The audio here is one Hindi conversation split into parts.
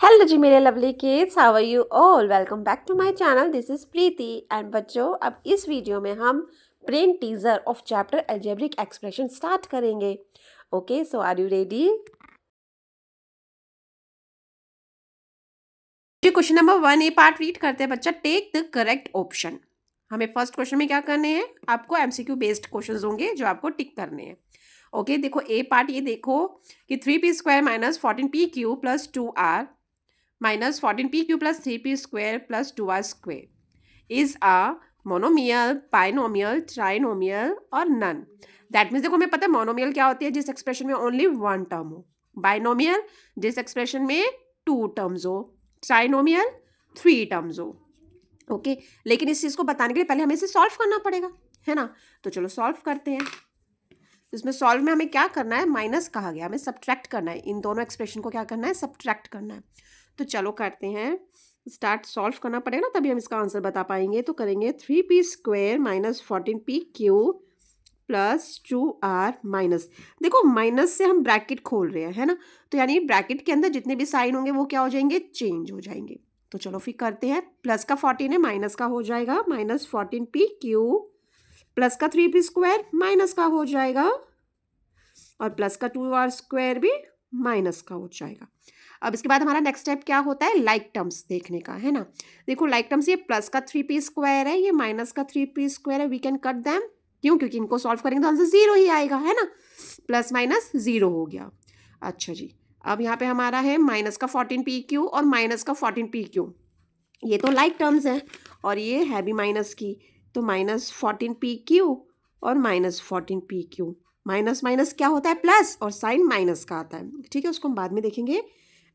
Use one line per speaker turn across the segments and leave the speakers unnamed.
हेलो जी मेरे lovely kids, how are you all. Welcome back to my channel. This is Preeti and बच्चों, अब इस वीडियो में हम brain teaser of chapter algebraic expression start करेंगे। Okay, so are you ready? Question number 1 A part read करते हैं बच्चा। Take the correct option. हमें फर्स्ट क्वेश्चन में क्या करने हैं, आपको एमसीक्यू बेस्ड क्वेश्चंस होंगे जो आपको टिक करने हैं। ओके, देखो ए पार्ट, ये देखो कि 3p² minus 14pq plus 2r minus 14pq plus 3p square plus 2r square is a monomial, binomial, trinomial और none। दैट मीन्स देखो हमें पता है मोनोमियल क्या होती है, जिस एक्सप्रेशन में ओनली वन टर्म हो। बाइनोमियल, जिस एक्सप्रेशन में टू टर्म्स हो। ट्राइनोमियल, थ्री टर्म्स हो। ओके, लेकिन इस चीज़ को बताने के लिए पहले हमें इसे सॉल्व करना पड़ेगा, है ना। तो चलो सॉल्व करते हैं। इसमें सॉल्व में हमें क्या करना है, माइनस कहा गया, हमें सब्ट्रैक्ट करना है। इन दोनों एक्सप्रेशन को क्या करना है, सब्ट्रैक्ट करना है। तो चलो करते हैं स्टार्ट। सॉल्व करना पड़ेगा ना, तभी हम इसका आंसर बता पाएंगे। तो करेंगे 3p² minus 14pq plus 2r minus, देखो माइनस से हम ब्रैकेट खोल रहे हैं, है ना। तो यानी ब्रैकेट के अंदर जितने भी साइन होंगे वो क्या हो जाएंगे, चेंज हो जाएंगे। तो चलो फिर करते हैं। प्लस का 14 है, माइनस का हो जाएगा माइनस 14pq, प्लस का 3p² माइनस का हो जाएगा, और प्लस का 2r² भी माइनस का हो जाएगा। अब इसके बाद हमारा नेक्स्ट स्टेप क्या होता है, लाइक टर्म्स देखने का, है ना। देखो लाइक टर्म्स, ये प्लस का 3p² है, ये माइनस का 3p² है। वी कैन कट देम, क्यों, क्योंकि इनको सॉल्व करेंगे तो आंसर जीरो ही आएगा, है ना। प्लस माइनस जीरो हो गया। अच्छा जी, अब यहाँ पे हमारा है माइनस का 14pq और माइनस का 14pq, ये तो लाइक टर्म्स हैं, और ये है भी माइनस की। तो माइनस 14pq और माइनस 14pq, माइनस माइनस क्या होता है, प्लस, और साइन माइनस का आता है। ठीक है, उसको हम बाद में देखेंगे।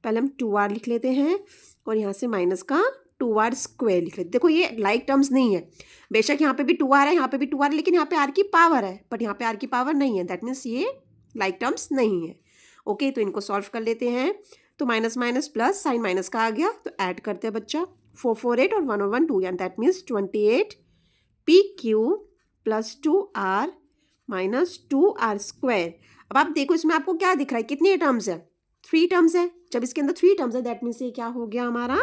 पहले हम 2r लिख लेते हैं, और यहाँ से माइनस का 2r² लिख लेते। देखो ये लाइक टर्म्स नहीं है, बेशक यहाँ पे भी 2r है, यहाँ पे भी 2r है, लेकिन यहाँ पे r की पावर है, बट यहाँ पे r की पावर नहीं है। दैट मीन्स ये लाइक टर्म्स नहीं है। ओके, तो इनको सॉल्व कर लेते हैं। तो minus minus plus, sign minus का आ गया, तो ऐड करते हैं बच्चा। 4 4 8 और 1 और 1 2, and that means 28pq plus 2r minus 2r²। अब आप देखो इसमें आपको क्या दिख रहा है, कितनी टर्म्स है, 3 टर्म्स है। जब इसके अंदर 3 टर्म्स है, दैट मीन्स ये क्या हो गया हमारा,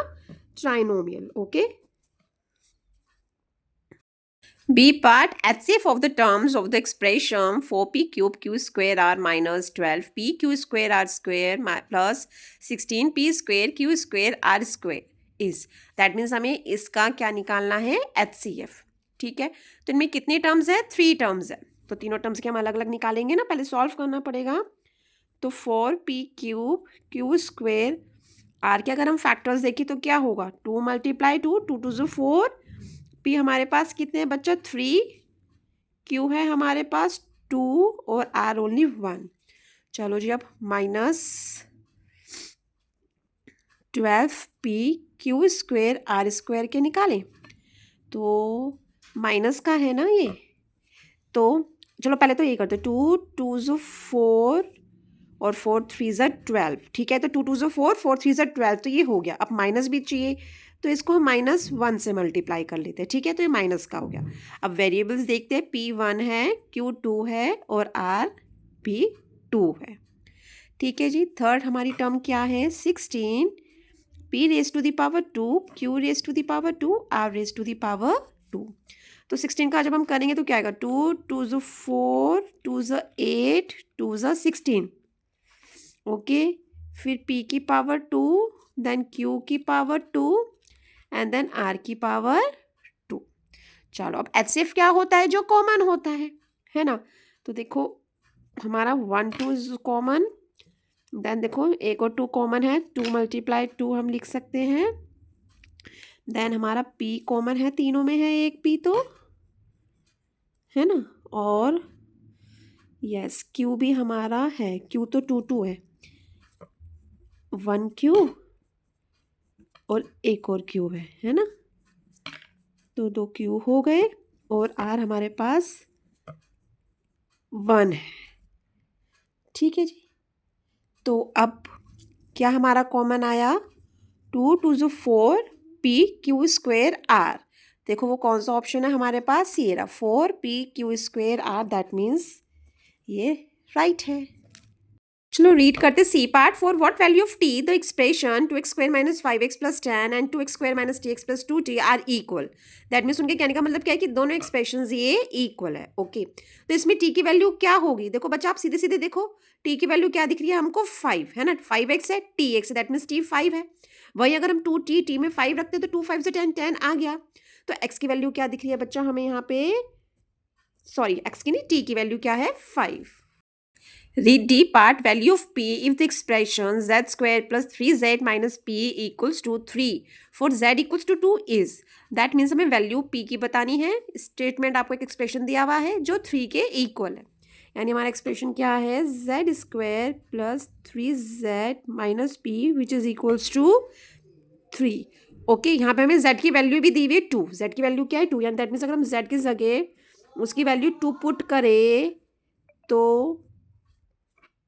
trinomial. Okay, B part, HCF of the terms of the expression 4p³ r minus 12pq² r² plus 16p² r² is, that means हमें इसका क्या निकालना है, HCF। ठीक है, तो इनमें कितनी टर्म्स है, 3 टर्म्स है। तो तीनों टर्म्स के हम अलग अलग निकालेंगे ना, पहले सॉल्व करना पड़ेगा। तो 4p³ r के अगर हम फैक्टर्स देखें तो क्या होगा, 2 × 2, 2 2 जो 4, p हमारे पास कितने हैं बच्चा, 3, q है हमारे पास 2, और r ओनली 1। चलो जी, अब माइनस 12pq² r² के निकालें, तो माइनस का है ना ये। तो चलो पहले तो ये करते, 2 2 जो 4 और 4 3 ज़ा 12। ठीक है, तो 2 2 ज़ा 4, 4 3 ज़ा 12, तो ये हो गया। अब माइनस भी चाहिए, तो इसको हम -1 से मल्टीप्लाई कर लेते हैं। ठीक है, तो ये माइनस का हो गया। अब वेरिएबल्स देखते हैं, p1 है, q2 है, और r भी 2 है। ठीक है जी, थर्ड हमारी टर्म क्या है, 16 p⁻², q⁻², r⁻²। तो 16 का जब हम करेंगे तो क्या आएगा, 2 2 ज़ा 4, 2 ज़ा 8, 2 ज़ा 16। ओके, फिर p की पावर 2, देन q की पावर 2, एंड देन r की पावर 2। चलो, अब HCF क्या होता है, जो कॉमन होता है ना। तो देखो हमारा 1 2 इज कॉमन, देन देखो 1 और 2 कॉमन है, 2 × 2 हम लिख सकते हैं। देन हमारा p कॉमन है, तीनों में है एक p, तो है ना। और यस, q भी हमारा है, q तो 2 2 है, 1 q और एक और q है ना। तो 2 q हो गए, और r हमारे पास 1 है। ठीक है जी, तो अब क्या हमारा कॉमन आया, 2 2 जो 4 pq² r। देखो वो कौन सा ऑप्शन है हमारे पास, ये रहा 4pq² r, दैट मीन्स ये राइट है। चलो रीड करते C part. For what value of t the expression 2x² minus 5x plus 10 and 2x² minus tx plus 2t are equal. That means उनके कहने का मतलब क्या है कि दोनों एक्सप्रेशन ये इक्वल है। ओके तो इसमें टी की वैल्यू क्या होगी? देखो बच्चा आप सीधे सीधे देखो, टी की वैल्यू क्या दिख रही है हमको? 5 है ना, 5x है, tx है, दैट मीन्स t 5 है। वही अगर हम 2t t में 5 रखते हैं तो 2 5 से 10 10 आ गया। तो x की वैल्यू क्या दिख रही है बच्चा हमें यहाँ पे? सॉरी x की नहीं, t की वैल्यू क्या है? 5। Read D part. Value of P if the expression z square plus 3z minus P equals to 3 for z equals to 2 is. That means हमें वैल्यू P की बतानी है। स्टेटमेंट आपको एक एक्सप्रेशन दिया हुआ है जो 3 के इक्वल है, यानी हमारा एक्सप्रेशन क्या है? z square plus 3z minus p which is equals to 3। Okay यहाँ पे हमें z की वैल्यू भी दी हुई है 2। z की वैल्यू क्या है? 2, यानी दैट मीन्स अगर हम z की जगह उसकी वैल्यू 2 पुट करें तो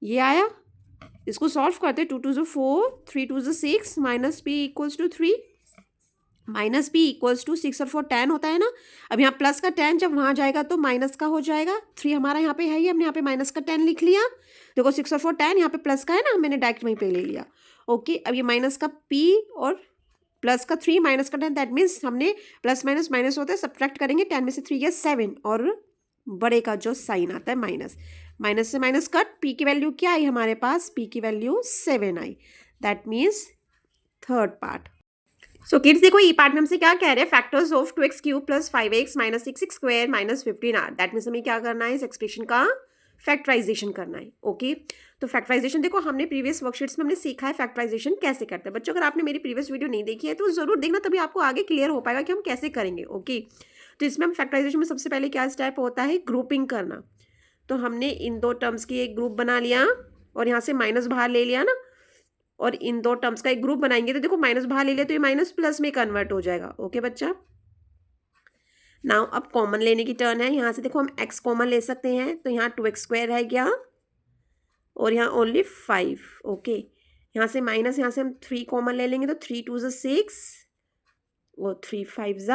ये आया। इसको सॉल्व करते, 2 2 4, 3 2 6, minus p equals to 3, minus p equals to 6 और 4 10 होता है ना। अब यहाँ प्लस का 10 जब वहाँ जाएगा तो माइनस का हो जाएगा। 3 हमारा यहाँ पे है ही, हमने यहाँ पे माइनस का 10 लिख लिया। देखो 6 और 4 10, यहाँ पे प्लस का है ना, मैंने डायरेक्ट वहीं पे ले लिया। ओके अब ये माइनस का पी और प्लस का 3 माइनस का 10, दैट मीन्स हमने प्लस माइनस माइनस होता है, सब्ट्रैक्ट करेंगे। 10 में से 3 गया 7 और बड़े का जो साइन आता है माइनस, माइनस से माइनस कट। पी की वैल्यू क्या आई हमारे पास? पी की value 7 I. That means third part. So kids देखो ई पार्ट में हमसे क्या कह रहे हैं? Factors of 2x cube plus 5x minus 6x square minus 15r। That means हमें क्या करना है? इस एक्सप्रेशन का फैक्टराइजेशन करना है। ओके तो फैक्टराइजेशन देखो हमने प्रीवियस वर्कशीट्स में हमने सीखा है फैक्टराइजेशन कैसे करते हैं। बच्चों अगर आपने मेरी प्रीवियस वीडियो नहीं देखी है तो जरूर देखना, तभी आपको आगे क्लियर हो पाएगा कि हम कैसे करेंगे। ओके तो इसमें हम फैक्टराइजेशन में सबसे पहले क्या स्टेप होता है? ग्रुपिंग करना। तो हमने इन दो टर्म्स की एक ग्रुप बना लिया और यहाँ से माइनस बाहर ले लिया ना, और इन दो टर्म्स का एक ग्रुप बनाएंगे तो देखो माइनस बाहर ले लिया तो ये माइनस प्लस में कन्वर्ट हो जाएगा। ओके बच्चा नाउ अब कॉमन लेने की टर्न है। यहाँ से देखो हम x कॉमन ले सकते हैं, तो यहाँ 2x स्क्वायर रह गया और यहाँ ओनली 5। ओके यहाँ से माइनस, यहाँ से हम 3 कॉमन ले लेंगे तो 3 2 6 और 3 5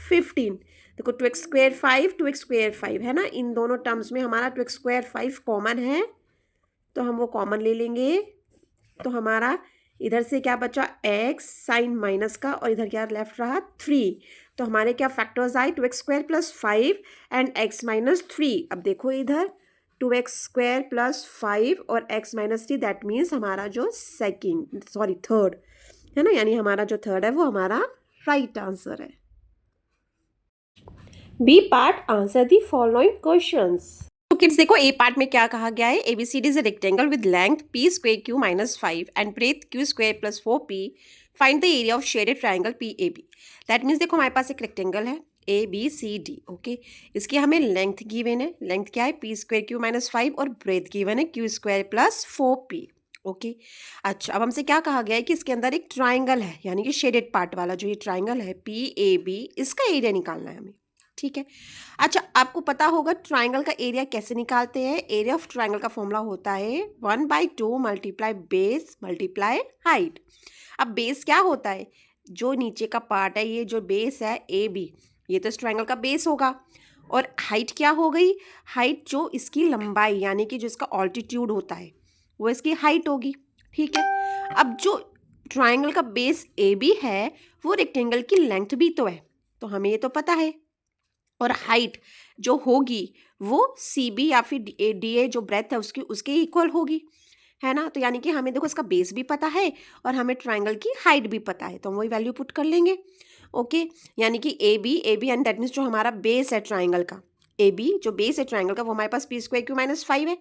15। देखो 2x स्क्वायर 5, 2x स्क्वायर 5 है ना, इन दोनों टर्म्स में हमारा 2x स्क्वायर 5 कॉमन है तो हम वो कॉमन ले लेंगे। तो हमारा इधर से क्या बचा? x साइन माइनस का, और इधर क्या लेफ्ट रहा? 3। तो हमारे क्या फैक्टर्स आए? 2x square plus 5 and x minus 3। अब देखो इधर 2x स्क्वायर प्लस 5 और x माइनस 3, दैट मीन्स हमारा जो थर्ड है ना, यानी हमारा जो थर्ड है वो हमारा राइट आंसर है। B part, answer the following questions. तो किड्स देखो ए पार्ट में क्या कहा गया है? ABCD is a rectangle with length p square q minus 5 and breadth q square plus 4p। Find the area of shaded triangle PAB। That means देखो हमारे पास एक रेक्टेंगल है ABCD। ओके इसकी हमें लेंथ गिवन है, लेंथ क्या है? p स्क्वायर q माइनस 5 और ब्रेथ गिवन है q square plus 4p। Okay अच्छा अब हमसे क्या कहा गया है कि इसके अंदर एक ट्राइंगल है, यानी कि शेडेड पार्ट वाला जो ये ट्राइंगल है PAB, इसका एरिया निकालना है हमें। ठीक है अच्छा आपको पता होगा ट्राइंगल का एरिया कैसे निकालते हैं? एरिया ऑफ ट्राइंगल का फॉर्मूला होता है 1/2 मल्टीप्लाई बेस मल्टीप्लाई हाइट। अब बेस क्या होता है? जो नीचे का पार्ट है, ये जो बेस है AB, ये तो इस ट्राइंगल का बेस होगा। और हाइट क्या हो गई? हाइट जो इसकी लंबाई, यानी कि जो इसका ऑल्टीट्यूड होता है वो इसकी हाइट होगी। ठीक है अब जो ट्राइंगल का बेस AB है वो रेक्टेंगल की लेंथ भी तो है, तो हमें ये तो पता है। और हाइट जो होगी वो CB या फिर DA जो ब्रेथ है उसके इक्वल होगी, है ना। तो यानी कि हमें देखो इसका बेस भी पता है और हमें ट्राइंगल की हाइट भी पता है, तो हम वही वैल्यू पुट कर लेंगे। ओके यानी कि AB एंड दैट मीन्स जो हमारा बेस है ट्राइंगल का, AB जो बेस है ट्राइंगल का वो हमारे पास p स्क्वायर q माइनस 5 है,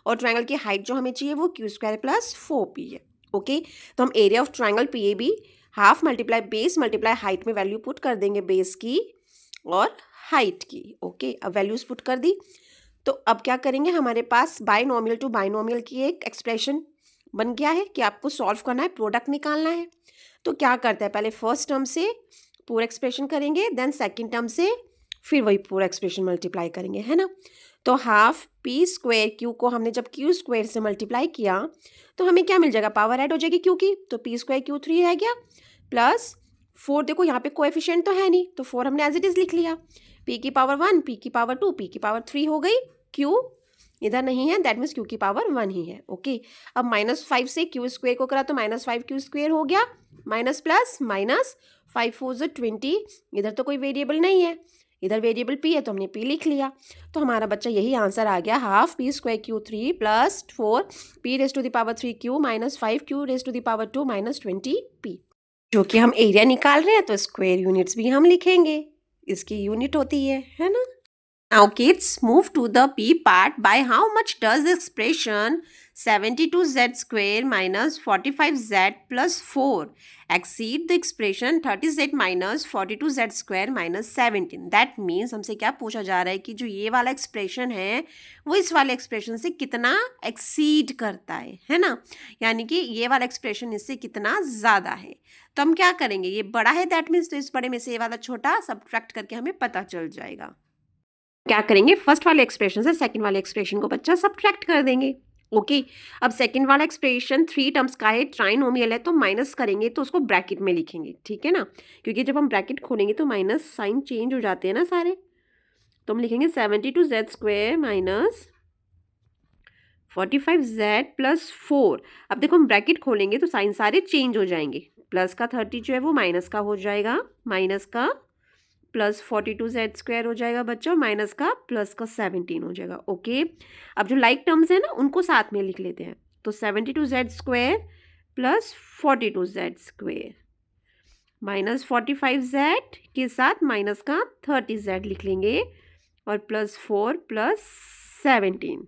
और ट्राइंगल की हाइट जो हमें चाहिए वो q स्क्वायर प्लस 4p है। ओके तो हम area of triangle PAB half multiply base multiply height में वैल्यू पुट कर देंगे बेस की और हाइट की। ओके अब वैल्यूज पुट कर दी, तो अब क्या करेंगे? हमारे पास बाइनोमियल टू बाइनोमियल की एक एक्सप्रेशन बन गया है कि आपको सॉल्व करना है, प्रोडक्ट निकालना है। तो क्या करते हैं? पहले फर्स्ट टर्म से पूरा एक्सप्रेशन करेंगे, देन सेकंड टर्म से फिर वही पूरा एक्सप्रेशन मल्टीप्लाई करेंगे, है ना। तो हाफ p स्क्वायर q को हमने जब q स्क्वायर से मल्टीप्लाई किया तो हमें क्या मिल जाएगा? पावर ऐड हो जाएगी q की, तो p स्क्वायर q 3 रह गया प्लस 4। देखो यहाँ पे कोएफिशिएंट तो है नहीं तो 4 हमने एज इट इज लिख लिया। p की पावर 1, p की पावर 2, p की पावर 3 हो गई q इधर नहीं है, दैट मीन्स क्यू की पावर 1 ही है। ओके, अब -5 से क्यू स्क्वेयर को करा तो -5 क्यू स्क्वेयर हो गया, माइनस प्लस माइनस 5 4 ज़ा 20। इधर तो कोई वेरिएबल नहीं है, इधर वेरिएबल पी है तो हमने पी लिख लिया। तो हमारा बच्चा यही आंसर आ गया, half p square q 3 plus 4 p raise to the power 3 q minus 5 q raise to the power 2 minus 20 p. जो कि हम एरिया निकाल रहे हैं तो स्क्वायर यूनिट्स भी हम लिखेंगे, इसकी यूनिट होती है ना। Now kids, move to the P part. By how much does the expression 72z square minus 45z plus 4 exceed the expression 30z minus 42z square minus 17? That means हमसे क्या पूछा जा रहा है कि जो ये वाला एक्सप्रेशन है वो इस वाले एक्सप्रेशन से कितना एक्सीड करता है ना, यानी कि ये वाला एक्सप्रेशन इससे कितना ज़्यादा है। तो हम क्या करेंगे, ये बड़ा है दैट मीन्स तो इस बड़े में से ये वाला छोटा सब्ट्रैक्ट करके हमें पता चल जाएगा। क्या करेंगे, फर्स्ट वाले एक्सप्रेशन से सेकंड वाले एक्सप्रेशन को बच्चा सब्ट्रैक्ट कर देंगे। ओके, अब सेकंड वाला एक्सप्रेशन 3 टर्म्स का है, ट्राइनोमियल है, तो माइनस करेंगे तो उसको ब्रैकेट में लिखेंगे, ठीक है ना, क्योंकि जब हम ब्रैकेट खोलेंगे तो माइनस साइन चेंज हो जाते हैं ना सारे। तो हम लिखेंगे 72z square minus 45z plus 4। अब देखो हम ब्रैकेट खोलेंगे तो साइन सारे चेंज हो जाएंगे, प्लस का 30 जो है वो माइनस का हो जाएगा, माइनस का प्लस 42z स्क्वायर हो जाएगा बच्चों, माइनस का प्लस का 17 हो जाएगा। ओके, अब जो लाइक टर्म्स है ना उनको साथ में लिख लेते हैं, तो 72z square plus 42z square minus 45z के साथ माइनस का 30z लिख लेंगे और प्लस 4 प्लस 17,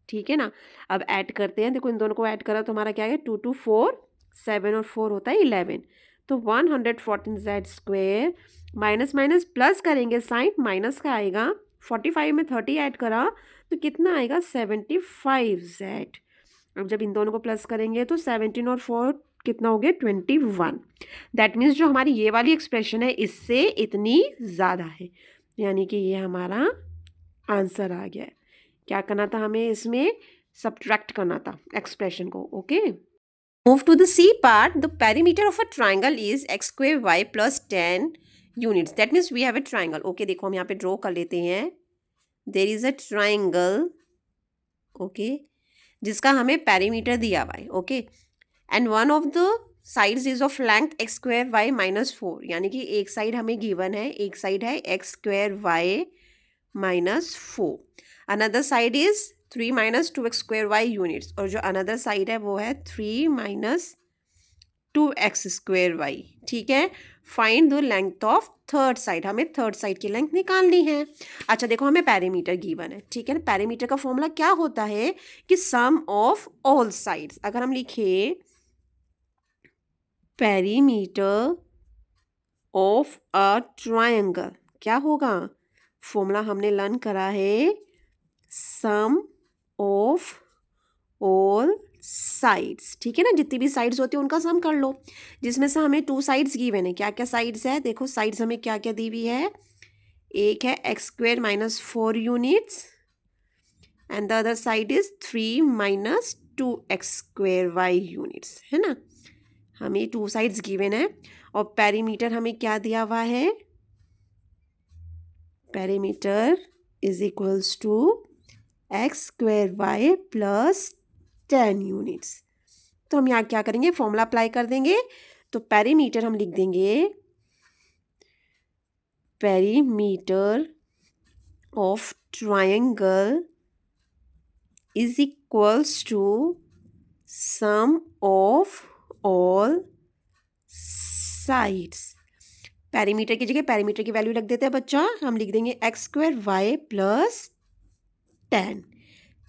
ठीक है ना। अब ऐड करते हैं, देखो इन दोनों को ऐड करा तो हमारा क्या है, 2 2 4 7 और 4 होता है 11, तो 114z square minus minus plus करेंगे, साइन माइनस का आएगा, 45 में 30 ऐड करा तो कितना आएगा 75z। अब जब इन दोनों को प्लस करेंगे तो 17 और 4 कितना हो गया 21। दैट मीन्स जो हमारी ये वाली एक्सप्रेशन है इससे इतनी ज़्यादा है, यानी कि ये हमारा आंसर आ गया है। क्या करना था हमें, इसमें सब्ट्रैक्ट करना था एक्सप्रेशन को। Okay, move to the C part. The perimeter of a triangle is x square y plus 10 units, that means we have a triangle. Okay, देखो हम यहाँ पे ड्रॉ कर लेते हैं, there is a triangle, okay, जिसका हमें पेरीमीटर दिया हुआ है। Okay, and one of the sides is of length x square y minus 4, यानी कि एक साइड हमें गिवन है, एक साइड है x square y minus 4, another side is 3 minus 2x square y units, और जो अनदर साइड है वो है 3 माइनस 2x स्क्वायर y, ठीक है। Find the length of third side, हमें थर्ड साइड की लेंथ निकालनी है। अच्छा देखो हमें पेरीमीटर गिवन है, ठीक है ना। पेरीमीटर का फॉर्मूला क्या होता है कि सम ऑफ ऑल साइड्स। अगर हम लिखे पेरीमीटर ऑफ अ ट्रायंगल, क्या होगा, फॉर्मूला हमने लर्न करा है सम ऑफ ऑल साइड्स, ठीक है ना, जितनी भी साइड्स होती है उनका सम कर लो, जिसमें से हमें 2 साइड्स गिवन है। क्या क्या साइड्स है, देखो साइड्स हमें क्या क्या दी हुई है, एक है x square minus 4 units and the other side is 3 minus 2x square y units, है ना। हमें 2 साइड्स गिवन है और पेरीमीटर हमें क्या दिया हुआ है, perimeter is equals to x square y plus 10 units. तो हम यहाँ क्या करेंगे, फॉर्मूला अप्लाई कर देंगे, तो पेरीमीटर हम लिख देंगे perimeter of triangle is equals to sum of all sides. Perimeter की जगह पेरीमीटर की वैल्यू रख देते हैं बच्चा, हम लिख देंगे x स्क्वायर y प्लस 10,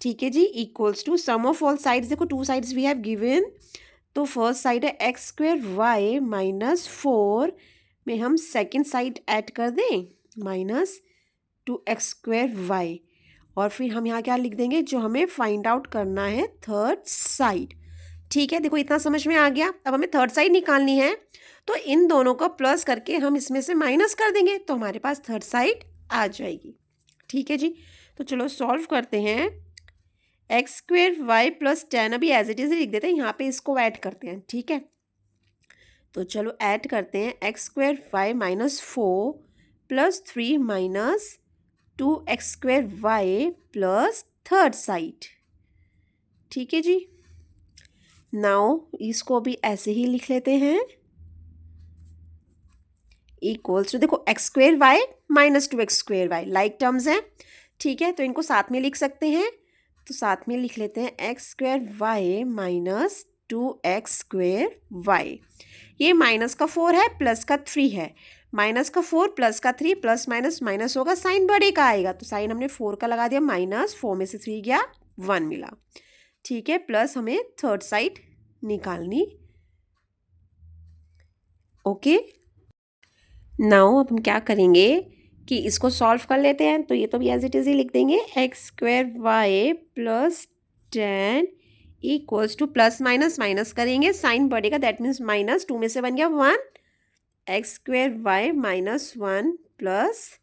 ठीक है जी, equals to sum of all sides. देखो 2 साइड्स वी हैव गिवन, तो फर्स्ट साइड है x स्क्वायर y माइनस 4 में हम सेकेंड साइड ऐड कर दें माइनस 2x स्क्वायर y, और फिर हम यहाँ क्या लिख देंगे, जो हमें फाइंड आउट करना है थर्ड साइड, ठीक है। देखो इतना समझ में आ गया। अब हमें थर्ड साइड निकालनी है, तो इन दोनों को प्लस करके हम इसमें से माइनस कर देंगे, तो हमारे पास थर्ड साइड आ जाएगी, ठीक है जी। तो चलो सॉल्व करते हैं, x स्क्वायर y प्लस 10 अभी एज इट इज लिख देते हैं, यहाँ पे इसको ऐड करते हैं, ठीक है। तो चलो ऐड करते हैं, x square y minus 4 plus 3 minus 2x square y plus third side. ठीक है जी। नाउ इसको भी ऐसे ही लिख लेते हैं, इक्वल्स टू, देखो x square y minus 2x square y like terms हैं। ठीक है, तो इनको साथ में लिख सकते हैं, तो साथ में लिख लेते हैं x square y minus 2x square y. ये माइनस का 4 है, प्लस का 3 है, माइनस का 4 प्लस का 3, प्लस माइनस माइनस होगा, साइन बड़े का आएगा, तो साइन हमने 4 का लगा दिया, माइनस 4 में से 3 गया 1 मिला। ठीक है, प्लस हमें थर्ड साइड निकालनी। ओके, नाउ अब हम क्या करेंगे कि इसको सॉल्व कर लेते हैं, तो ये तो भी एज इट इज ही लिख देंगे, x square y plus 10 equals to, plus minus minus करेंगे, साइन बढ़ेगा, दैट मीन्स माइनस 2 में से बन गया 1, x square y minus 1 plus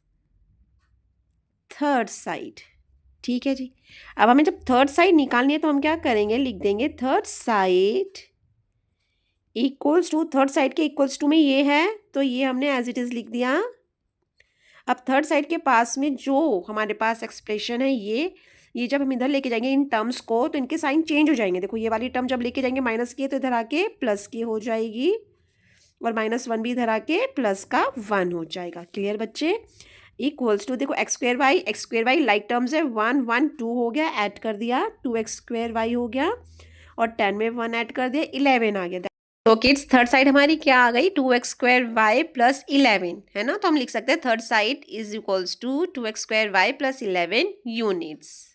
third side. ठीक है जी। अब हमें जब थर्ड साइड निकालनी है तो हम क्या करेंगे, लिख देंगे third side equals to, third side के इक्वल्स टू में ये है, तो ये हमने एज इट इज लिख दिया। अब थर्ड साइड के पास में जो हमारे पास एक्सप्रेशन है, ये जब हम इधर लेके जाएंगे इन टर्म्स को, तो इनके साइन चेंज हो जाएंगे। देखो ये वाली टर्म जब लेके जाएंगे माइनस की, तो इधर आके प्लस की हो जाएगी, और माइनस 1 भी इधर आके प्लस का 1 हो जाएगा। क्लियर बच्चे? इक्वल्स टू, देखो x square y like terms है, 1 1 2 हो गया, ऐड कर दिया, 2x स्क्वेयर वाई हो गया, और 10 में 1 ऐड कर दिया, 11 आ गया। तो किड्स थर्ड साइड हमारी क्या आ गई, 2x स्क्वायर वाई प्लस 11 है ना, तो हम लिख सकते हैं third side is equals to 2x square y plus 11 units.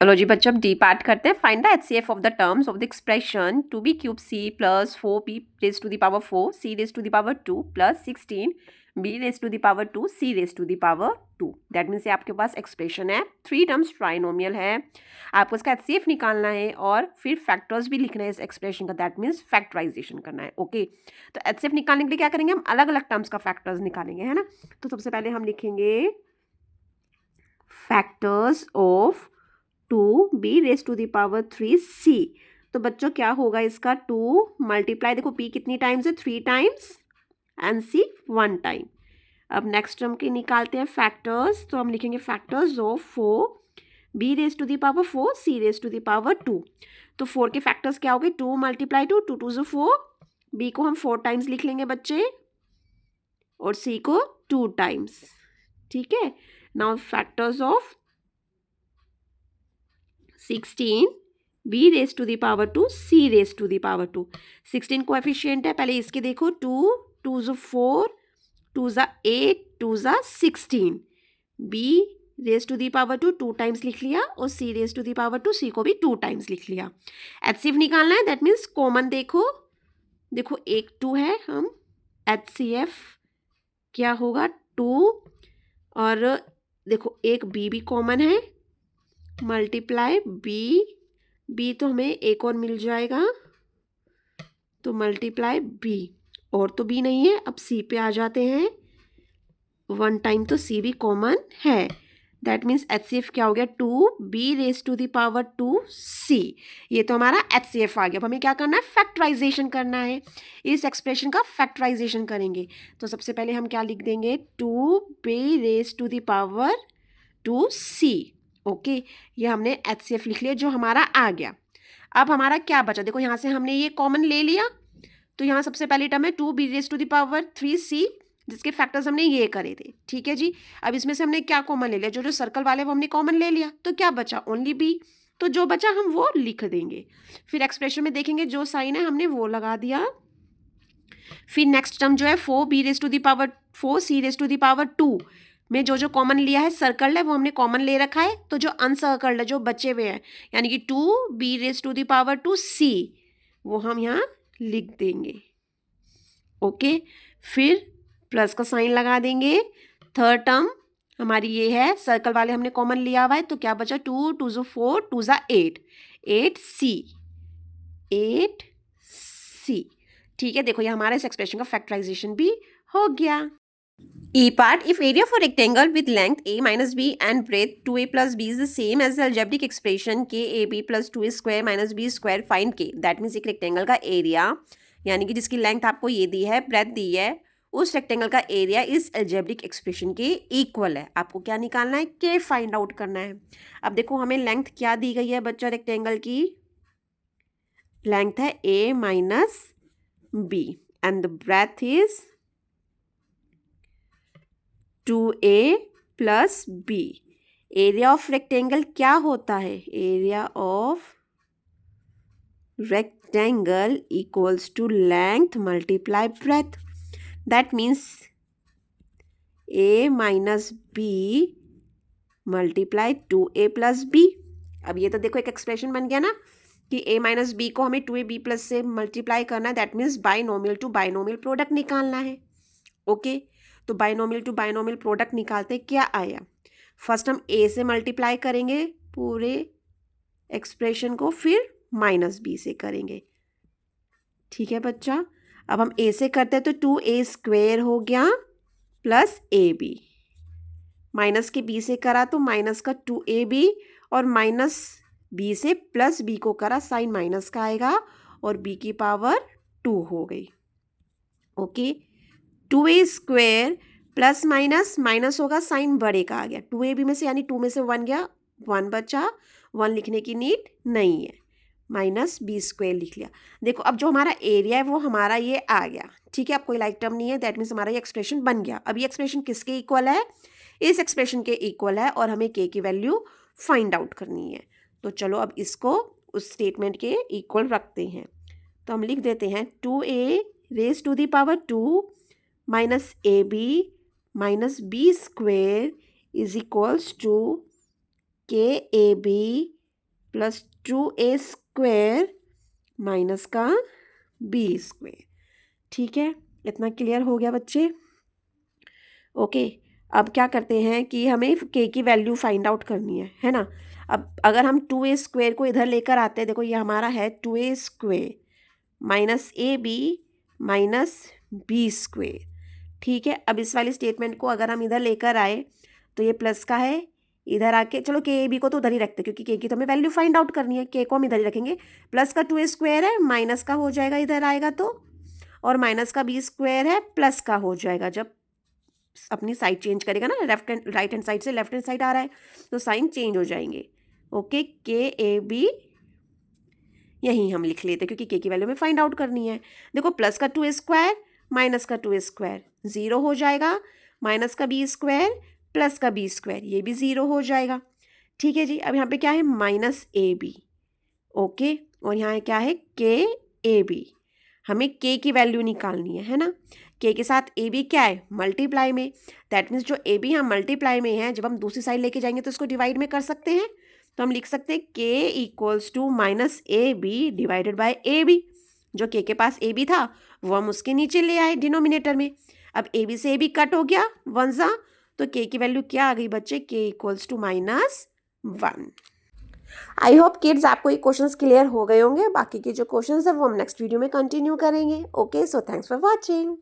चलो जी बच्चों, अब डी पार्ट करते हैं। Find the HCF of the terms of the expression 2b cube c plus 4b raise to the power 4 c raise to the power 2 plus 16 b raise to the power 2 c raise to the power 2। That means आपके पास एक्सप्रेशन है, 3 टर्म्स ट्राइनोमियल है, आपको इसका HCF निकालना है और फिर फैक्टर्स भी लिखना है इस एक्सप्रेशन का, दैट मीन्स फैक्टराइजेशन करना है। ओके, तो HCF निकालने के लिए क्या करेंगे, हम अलग अलग टर्म्स का फैक्टर्स निकालेंगे, है ना। तो सबसे पहले हम लिखेंगे factors of 2b raise to the power 3c। तो बच्चों क्या होगा इसका, 2 मल्टीप्लाई, देखो p कितनी टाइम्स है, 3 टाइम्स, एंड c 1 टाइम। अब नेक्स्ट टर्म के निकालते हैं फैक्टर्स, तो हम लिखेंगे factors of 4b raise to the power 4 c raise to the power 2। तो 4 के फैक्टर्स क्या हो गए, 2 मल्टीप्लाई 2, 2 2 4, b को हम 4 टाइम्स लिख लेंगे बच्चे, और c को 2 टाइम्स। ठीक है, now factors of 16 b raise to the power 2 c raise to the power 2। 16 coefficient है, पहले इसके देखो, 2 2 4, 2 8, 2 16, b raise to the power 2 2 times लिख लिया, और c raise to the power 2 c को भी 2 टाइम्स लिख लिया। HCF निकालना है, दैट मीन्स कॉमन देखो, देखो एक 2 है, हम HCF क्या होगा 2, और देखो एक b भी कॉमन है, मल्टीप्लाई b तो हमें एक और मिल जाएगा, तो मल्टीप्लाई b, और तो b नहीं है, अब c पे आ जाते हैं, 1 टाइम तो c भी कॉमन है, दैट मीन्स HCF क्या हो गया, 2b raise to the power 2c। ये तो हमारा HCF आ गया। अब हमें क्या करना है, फैक्टराइजेशन करना है, इस एक्सप्रेशन का फैक्टराइजेशन करेंगे। तो सबसे पहले हम क्या लिख देंगे, 2b raise to the power 2c। Okay, ये हमने HCF लिख लिया, जो हमारा आ गया। अब हमारा क्या बचा, देखो यहाँ से हमने ये कॉमन ले लिया, तो यहाँ सबसे पहली टर्म है 2b raise to the power 3c, जिसके फैक्टर्स हमने ये करे थे। ठीक है जी, अब इसमें से हमने क्या कॉमन ले लिया, जो जो सर्कल वाले वो हमने कॉमन ले लिया, तो क्या बचा, ओनली b, तो जो बचा हम वो लिख देंगे। फिर एक्सप्रेशन में देखेंगे जो साइन है हमने वो लगा दिया। फिर नेक्स्ट टर्म जो है 4b raise to the power 4 c raise to the power 2 में जो जो कॉमन लिया है, सर्कल है, वो हमने कॉमन ले रखा है, तो जो अनसर्कल्ड है, जो बचे हुए हैं, यानी कि 2b raise to the power 2c, वो हम यहाँ लिख देंगे। ओके, फिर प्लस का साइन लगा देंगे। थर्ड टर्म हमारी ये है, सर्कल वाले हमने कॉमन लिया हुआ है, तो क्या बचा, 2 2 4, 2 8, 8c। ठीक है, देखो ये हमारा इस एक्सप्रेशन का फैक्टराइजेशन भी हो गया। E part, if area for rectangle with length a minus b and breadth 2a plus b is the same as the algebraic expression kab plus 2a square minus b square, find k। That means एक रेक्टेंगल का एरिया, यानी कि जिसकी लेंथ आपको ये दी है, ब्रेथ दी है, उस रेक्टेंगल का एरिया इस अलजेब्रिक एक्सप्रेशन के इक्वल है। आपको क्या निकालना है, के फाइंड आउट करना है। अब देखो हमें लेंथ क्या दी गई है बच्चा, रेक्टेंगल की लेंथ है a minus b and the breadth is 2a plus b। Area of rectangle क्या होता है, area of rectangle equals to length multiply breadth. That means a minus b multiply 2a plus b। अब ये तो देखो एक एक्सप्रेशन बन गया ना कि a माइनस बी को हमें 2ab प्लस से मल्टीप्लाई करना है। That means binomial to binomial product निकालना है। ओके तो बाइनोमियल टू बाइनोमियल प्रोडक्ट निकालते क्या आया, फर्स्ट हम a से मल्टीप्लाई करेंगे पूरे एक्सप्रेशन को, फिर माइनस b से करेंगे। ठीक है बच्चा, अब हम a से करते हैं तो 2a स्क्वेयर हो गया प्लस ab, माइनस के b से करा तो माइनस का 2ab और माइनस b से प्लस b को करा, साइन माइनस का आएगा और b की पावर 2 हो गई। Okay 2a square plus minus minus होगा, साइन बड़े का आ गया, 2ab में से यानी 2 में से 1 गया, 1 बचा, 1 लिखने की नीड नहीं है, माइनस बी स्क्वेयर लिख लिया। देखो अब जो हमारा एरिया है वो हमारा ये आ गया। ठीक है, अब कोई लाइक टर्म नहीं है, दैट मीन्स हमारा ये एक्सप्रेशन बन गया। अब ये एक्सप्रेशन किसके इक्वल है, इस एक्सप्रेशन के इक्वल है और हमें के की वैल्यू फाइंड आउट करनी है। तो चलो अब इसको उस स्टेटमेंट के इक्वल रखते हैं। तो हम लिख देते हैं 2a raise to the power 2 minus ab minus B square is equals to के A B plus 2a square minus का b स्क्वेयर। ठीक है, इतना क्लियर हो गया बच्चे। ओके अब क्या करते हैं कि हमें k की वैल्यू फाइंड आउट करनी है ना। अब अगर हम 2a स्क्वेयर को इधर लेकर आते हैं, देखो ये हमारा है 2a square minus ab minus b square. ठीक है, अब इस वाली स्टेटमेंट को अगर हम इधर लेकर आए तो ये प्लस का है, इधर आके चलो के ए बी को तो उधर ही रखते क्योंकि के की तो हमें वैल्यू फाइंड आउट करनी है, के को हम इधर ही रखेंगे। प्लस का 2a स्क्वायर है, माइनस का हो जाएगा इधर आएगा तो, और माइनस का b स्क्वायर है, प्लस का हो जाएगा जब अपनी साइड चेंज करेगा ना, left hand right hand side से लेफ्ट हैंड साइड आ रहा है तो साइन चेंज हो जाएंगे। ओके के ए बी यहीं हम लिख लेते क्योंकि के की वैल्यू में फाइंड आउट करनी है। देखो प्लस का 2a स्क्वायर माइनस का 2a स्क्वायर 0 हो जाएगा, माइनस का b स्क्वायर प्लस का b स्क्वायर ये भी 0 हो जाएगा। ठीक है जी, अब यहाँ पे क्या है माइनस ए बी। ओके और यहाँ क्या है के ए बी, हमें के की वैल्यू निकालनी है ना। के के साथ ए बी क्या है मल्टीप्लाई में, दैट मीन्स जो ए बी हम मल्टीप्लाई में है, जब हम दूसरी साइड लेके जाएंगे तो इसको डिवाइड में कर सकते हैं। तो हम लिख सकते हैं k equals to minus a b divided by a b. जो के पास ए बी था वो हम उसके नीचे ले आए डिनोमिनेटर में। अब ए बी से ए बी कट हो गया 1 ज़ा, तो के की वैल्यू क्या आ गई बच्चे, k equals to minus 1। I hope kids आपको ये क्वेश्चंस क्लियर हो गए होंगे। बाकी के जो क्वेश्चंस है वो हम नेक्स्ट वीडियो में कंटिन्यू करेंगे। Okay so thanks for watching.